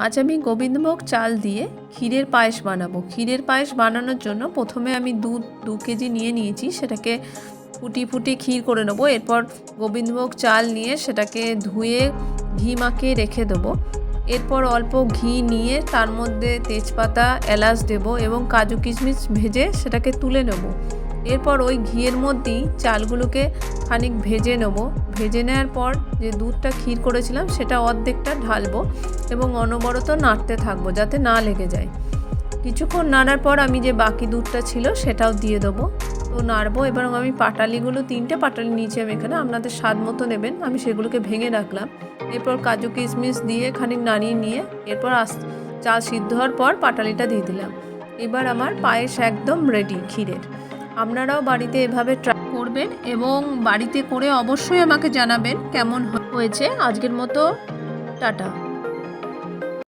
আজ আমি গোবিন্দভোগ চাল দিয়ে ক্ষীরের পায়েস বানাবো। ক্ষীরের পায়েস বানানোর জন্য প্রথমে আমি দুধ 2 কেজি নিয়ে নিয়েছি, সেটাকে ফুটিয়ে ক্ষীর করে নেবো। এরপর গোবিন্দভোগ চাল নিয়ে সেটাকে ধুয়ে ঘি মাখিয়ে রেখে দেবো। এরপর অল্প ঘি নিয়ে তার মধ্যে তেজপাতা, এলাচ দেবো এবং কাজু কিশমিশ ভেজে সেটাকে তুলে নেব। এরপর ওই ঘিয়ের মধ্যেই চালগুলোকে খানিক ভেজে নেব। ভেজে নেওয়ার পর যে দুধটা ক্ষীর করেছিলাম সেটা অর্ধেকটা ঢালবো এবং অনবরত নাড়তে থাকবো যাতে না লেগে যায়। কিছুক্ষণ নাড়ার পর আমি যে বাকি দুধটা ছিল সেটাও দিয়ে দেবো। তো নাড়বো। এবার আমি পাটালিগুলো 3টে পাটালি নিয়েছি আমি এখানে, আপনাদের স্বাদ মতো নেবেন। আমি সেগুলোকে ভেঙে রাখলাম। এরপর কাজু কিশমিশ দিয়ে খানিক নাড়িয়ে নিয়ে এরপর চাল সিদ্ধ হওয়ার পর পাটালিটা দিয়ে দিলাম। এবার আমার পায়েস একদম রেডি ক্ষীরের। আপনারাও বাড়িতে এভাবে ট্রাই করবেন এবং বাড়িতে করে অবশ্যই আমাকে জানাবেন কেমন হয়েছে। আজকের মতো টাটা।